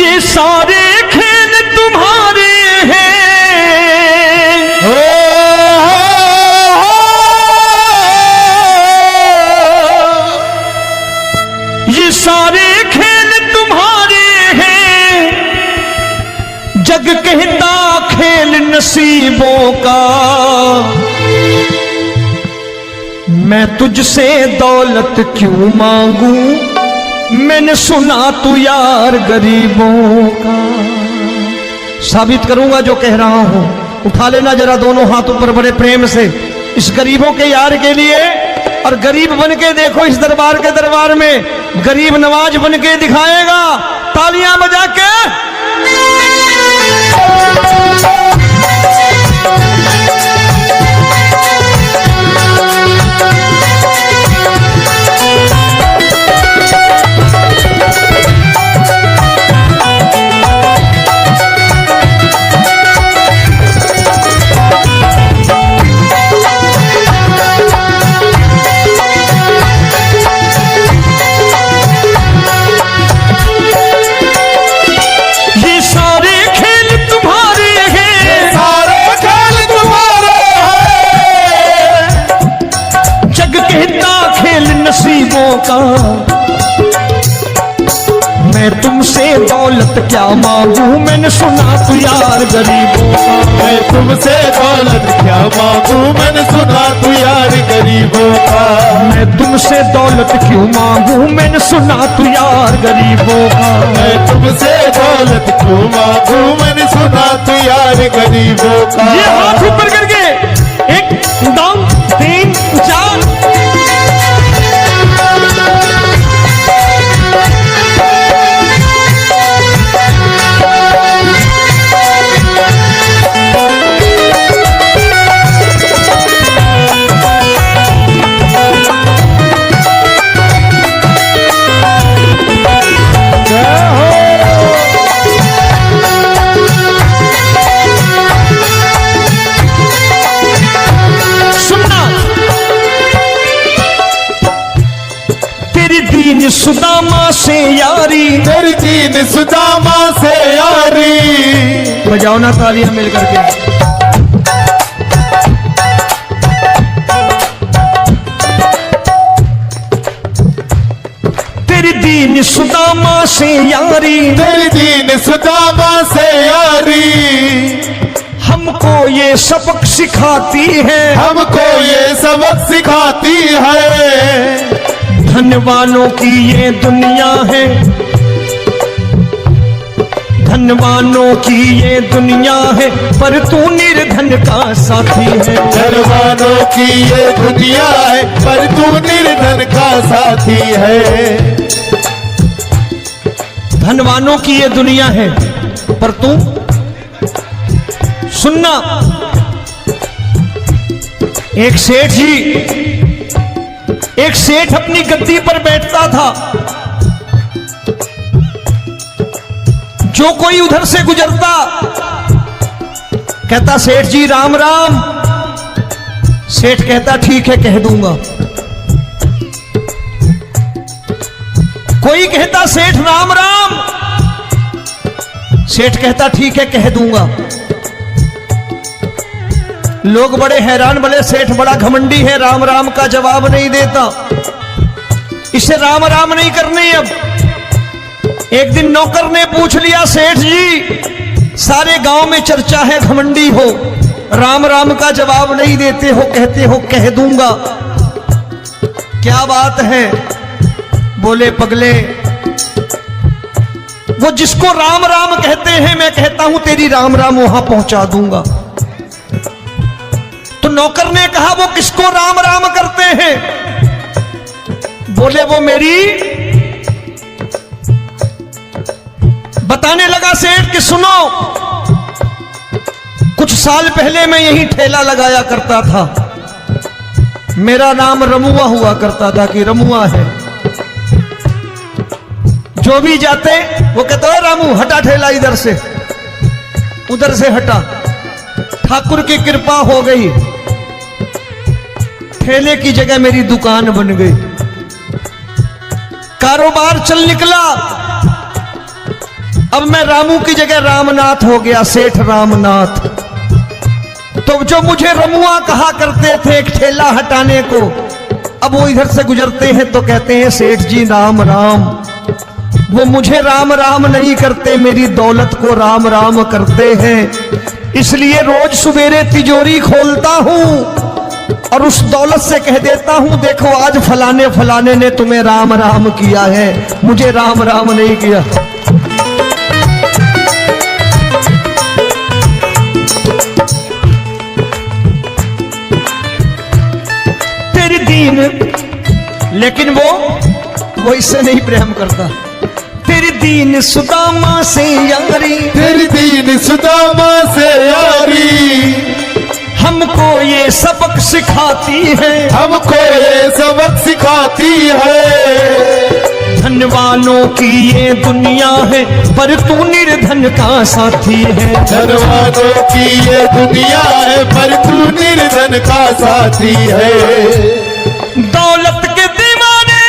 ये सारे खेल तुम्हारे हैं, ये सारे खेल तुम्हारे हैं, जग कहता खेल नसीबों का। मैं तुझसे दौलत क्यों मांगू, मैंने सुना तू यार गरीबों का। साबित करूंगा जो कह रहा हूं। उठा लेना जरा दोनों हाथ ऊपर बड़े प्रेम से इस गरीबों के यार के लिए, और गरीब बन के देखो इस दरबार के दरबार में गरीब नवाज बन के दिखाएगा, तालियां बजा के। का मैं तुमसे दौलत क्या मांगू, मैंने सुना तू यार गरीबों का। मैं तुमसे दौलत क्या मांगू, मैंने सुना तू यार गरीबों का। मैं तुमसे दौलत क्यों मांगू, मैंने सुना तू यार गरीबों का। मैं तुमसे दौलत क्यों मांगू, मैंने सुना तू यार गरीबों का। ये हाथ ऊपर करके 1 2 3 4 सुदामा से यारी, तेरी दीन सुदामा से यारी। बजाओ ना तालियां मिल करके। तेरी दीन सुदामा से यारी, तेरी दीन सुदामा से यारी। हमको ये सबक सिखाती है, हमको ये सबक सिखाती है। धनवानों की ये दुनिया है, धनवानों की ये दुनिया है, पर तू निर्धन का साथी है। धनवानों की ये दुनिया है, पर तू निर्धन का साथी है। धनवानों की ये दुनिया है, पर तू सुनना। एक सेठ अपनी गद्दी पर बैठता था। जो कोई उधर से गुजरता कहता सेठ जी राम राम। सेठ कहता ठीक है कह दूंगा। कोई कहता सेठ राम राम। सेठ कहता ठीक है कह दूंगा। लोग बड़े हैरान, बोले सेठ बड़ा घमंडी है, राम राम का जवाब नहीं देता, इसे राम राम नहीं करने। अब एक दिन नौकर ने पूछ लिया सेठ जी सारे गांव में चर्चा है घमंडी हो, राम राम का जवाब नहीं देते हो, कहते हो कह दूंगा, क्या बात है? बोले पगले वो जिसको राम राम कहते हैं मैं कहता हूं तेरी राम राम वहां पहुंचा दूंगा। तो नौकर ने कहा वो किसको राम राम करते हैं? बोले वो मेरी। बताने लगा सेठ कि सुनो, कुछ साल पहले मैं यही ठेला लगाया करता था, मेरा नाम रमुआ हुआ करता था कि रमुआ है। जो भी जाते वो कहते हो रामू हटा ठेला इधर से, उधर से हटा। ठाकुर की कृपा हो गई, ठेले की जगह मेरी दुकान बन गई, कारोबार चल निकला। अब मैं रामू की जगह रामनाथ हो गया, सेठ रामनाथ। तो जो मुझे रमुआ कहा करते थे एक ठेला हटाने को, अब वो इधर से गुजरते हैं तो कहते हैं सेठ जी राम राम। वो मुझे राम राम नहीं करते, मेरी दौलत को राम राम करते हैं। इसलिए रोज सवेरे तिजोरी खोलता हूं और उस दौलत से कह देता हूं देखो आज फलाने फलाने ने तुम्हें राम राम किया है, मुझे राम राम नहीं किया। तेरी दीन, लेकिन वो इससे नहीं प्रेम करता। तेरी दीन सुदामा से यारी, तेरी दीन सुदामा से यारी, हमको ये सबक सिखाती है, हमको ये सबक सिखाती है। धनवानों की ये दुनिया है पर तू निर्धन का साथी है। धनवानों की ये दुनिया है पर तू निर्धन का साथी है। दौलत के दीवाने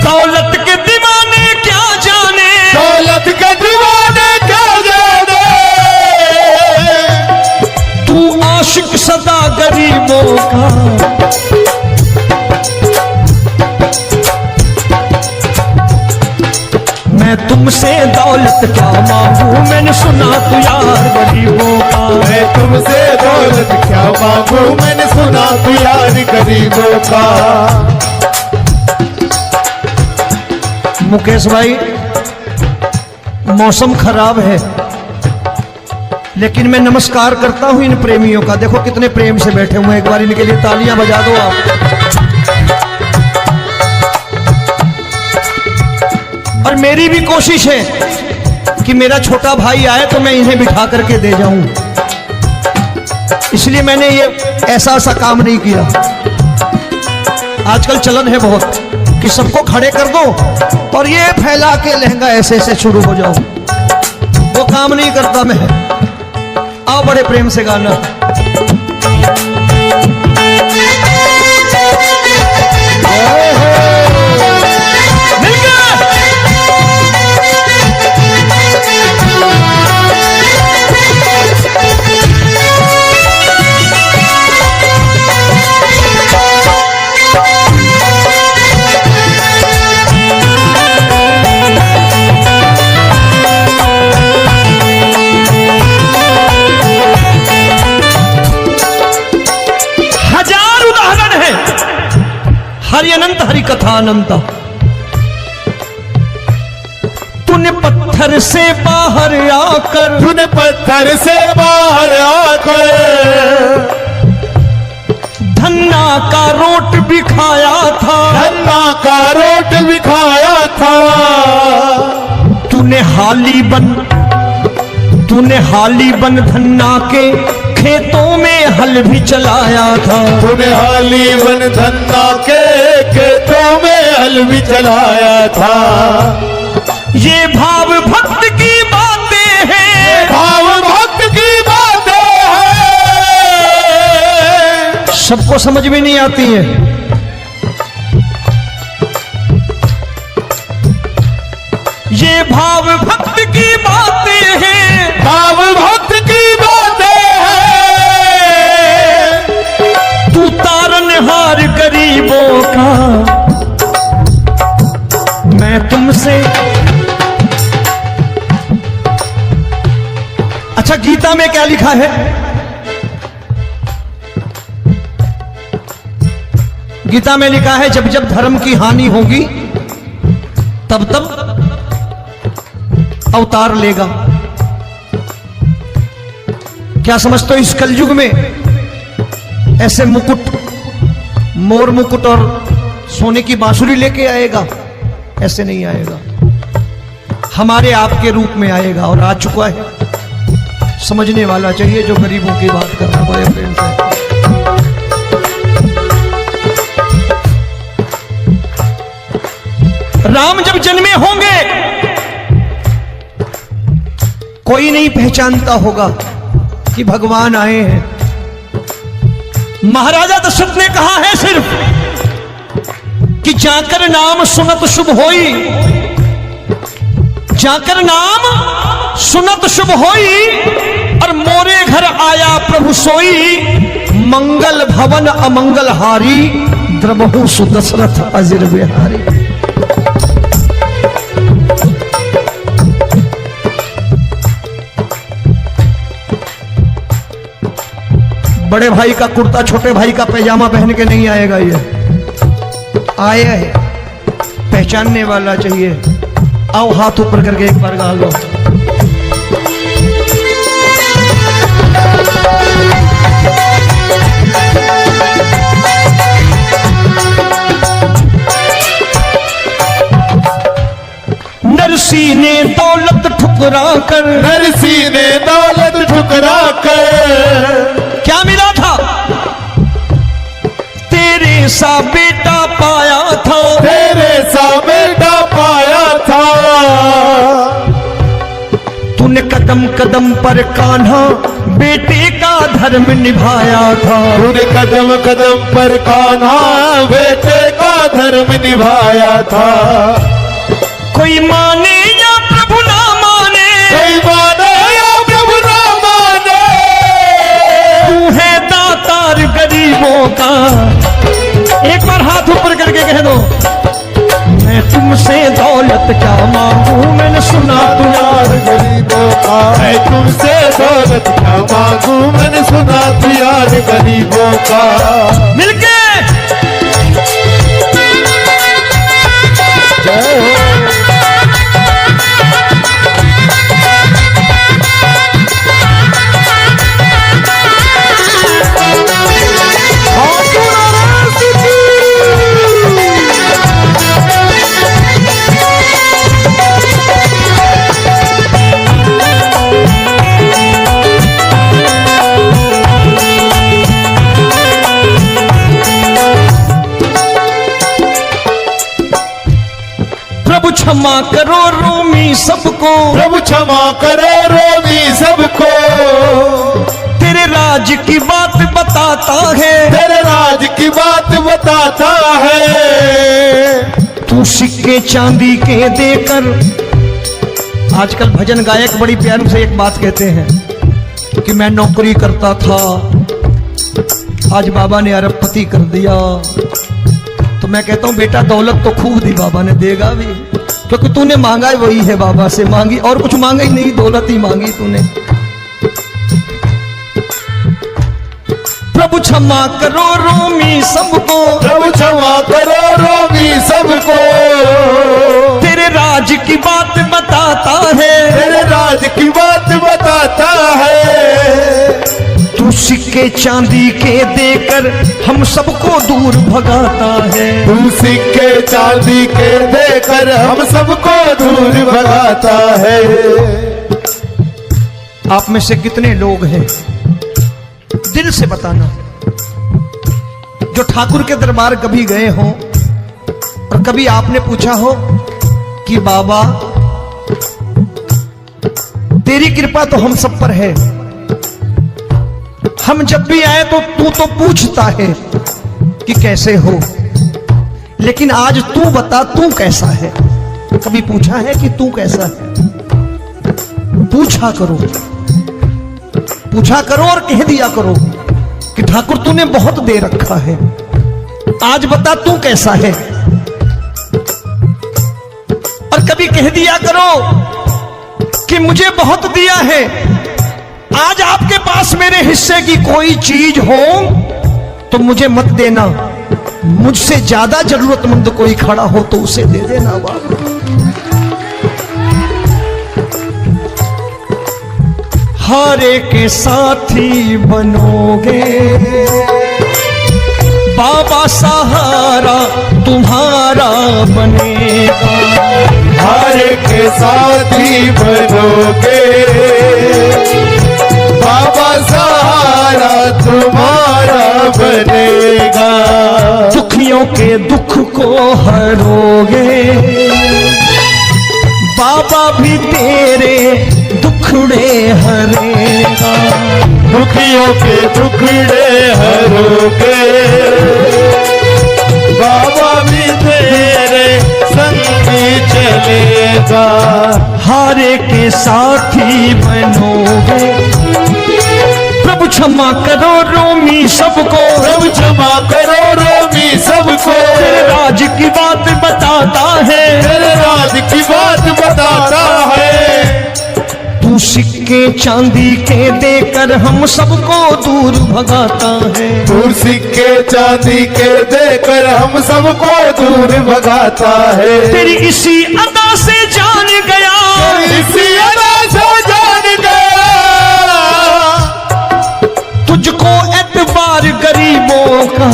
दौलत के दीवाने क्या जाने, दौलत के दीवाने क्या जाने, तू आशिक सदा गरीबों का। मैं तुमसे दौलत क्या मांगू, मैंने सुना तू यार गरीबों का। मैं तुमसे दौलत क्या मांगू, मैंने सुना तू यार गरीबों का। मुकेश भाई मौसम खराब है, लेकिन मैं नमस्कार करता हूं इन प्रेमियों का। देखो कितने प्रेम से बैठे हुए हैं, एक बार इनके लिए तालियां बजा दो आप। और मेरी भी कोशिश है कि मेरा छोटा भाई आए तो मैं इन्हें बिठा करके दे जाऊं, इसलिए मैंने ये ऐसा काम नहीं किया। आजकल चलन है बहुत कि सबको खड़े कर दो और ये फैला के लहंगा ऐसे ऐसे शुरू हो जाओ, वो काम नहीं करता मैं। आओ बड़े प्रेम से गाना। हरि अनंत हरि कथा अनंत। तूने पत्थर से बाहर आकर, तूने पत्थर से बाहर आकर धन्ना का रोट भी खाया था, धन्ना का रोट भी खाया था। तूने हाली बन धन्ना के खेतों में हल भी चलाया था। तूने हाली बन धन्ना के खेतों में हल भी चलाया था। ये भाव भक्त की बातें हैं, भाव भक्त की बातें हैं, सबको समझ में नहीं आती है। ये भाव भक्त की बातें हैं, भाव भक्त की बातें हैं। तू तारनहार गरीबों का, मैं तुमसे। अच्छा गीता में क्या लिखा है? गीता में लिखा है जब जब धर्म की हानि होगी तब तब अवतार लेगा। क्या समझते हो इस कलयुग में ऐसे मुकुट, मोर मुकुट और सोने की बांसुरी लेके आएगा? ऐसे नहीं आएगा, हमारे आपके रूप में आएगा और आ चुका है। समझने वाला चाहिए जो गरीबों की बात कर रहा है बड़े प्रेम से। राम जब जन्मे होंगे कोई नहीं पहचानता होगा कि भगवान आए हैं। महाराजा दशरथ ने कहा है सिर्फ कि जाकर नाम सुनत शुभ होई, जाकर नाम सुनत शुभ होई, और मोरे घर आया प्रभु सोई, मंगल भवन अमंगल हारी, द्रबहु सुदशरथ अजिर बिहारी। बड़े भाई का कुर्ता छोटे भाई का पैजामा पहन के नहीं आएगा, ये आया है पहचानने वाला चाहिए। आओ हाथ ऊपर करके एक बार गा लो। नरसी ने दौलत ठुकरा कर, नरसी ने दौलत ठुकरा कर, क्या मिला था? तेरे सा बेटा पाया था, तेरे सा बेटा पाया था। तूने कदम कदम पर कान्हा बेटे का धर्म निभाया था, तूने कदम कदम पर कान्हा बेटे का धर्म निभाया था। कोई माने या प्रभु ना माने, कोई माने या प्रभु ना माने, तू है दातार गरीबों का। एक बार हाथ ऊपर करके कह दो, मैं तुमसे दौलत क्या मांगू, मैंने सुना तू यार गरीबों का। मैं तुमसे दौलत क्या मांगू, मैंने सुना तू यार गरीबों का। मिलके जय हो। प्रभु क्षमा करो रोमी सबको, प्रभु क्षमा करो रोमी सबको। तेरे राज की बात बताता है, तेरे राज की बात बताता है। तू सिक्के चांदी के देकर। आजकल भजन गायक बड़ी प्यार से एक बात कहते हैं कि मैं नौकरी करता था, आज बाबा ने अरबपति कर दिया। तो मैं कहता हूं बेटा दौलत तो खूब दी बाबा ने, देगा भी, क्योंकि तूने मांगा ही वही है, बाबा से मांगी और कुछ मांगा ही नहीं, दौलत ही मांगी तूने। प्रभु क्षमा करो रोमी सबको, प्रभु क्षमा करो रोमी सबको। तेरे राज की बात बताता है, तेरे राज की बात बताता है। तू सिक्के चांदी के देकर हम सबको दूर भगाता है। तू सिक्के चांदी के देकर हम सबको दूर भगाता है। आप में से कितने लोग हैं, दिल से बताना, जो ठाकुर के दरबार कभी गए हो और कभी आपने पूछा हो कि बाबा तेरी कृपा तो हम सब पर है, हम जब भी आए तो तू तो पूछता है कि कैसे हो, लेकिन आज तू बता तू कैसा है। कभी पूछा है कि तू कैसा है? पूछा करो, पूछा करो और कह दिया करो कि ठाकुर तूने बहुत दे रखा है, आज बता तू कैसा है। और कभी कह दिया करो कि मुझे बहुत दिया है, आज आपके पास मेरे हिस्से की कोई चीज हो तो मुझे मत देना, मुझसे ज्यादा जरूरतमंद कोई खड़ा हो तो उसे दे देना बाबा। हारे के साथी बनोगे बाबा, सहारा तुम्हारा बनेगा। हारे के साथी बनोगे बाबा, सहारा तुम्हारा बनेगा। दुखियों के दुख को हरोगे बाबा, भी तेरे दुख टुकड़े हरेगा। दुखियों के टुकड़े हरोगे, बाबा भी तेरे संग ही चलेगा। हारे के साथी बनोगे, प्रभु क्षमा करो रोमी सबको, प्रभु क्षमा करो रोमी सबको। तेरे राज की बात बताता है, तेरे राज की बात बताता है। तू सिक्के चांदी के देकर हम सबको दूर भगाता है। दूर सिक्के चांदी के देकर हम सबको दूर भगाता है। तेरी इसी अदा से जान गया, इसी अदा से जान गया, तुझको एतबार गरीबों का।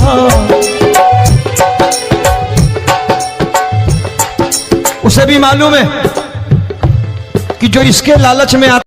उसे भी मालूम है कि जो इसके लालच में आता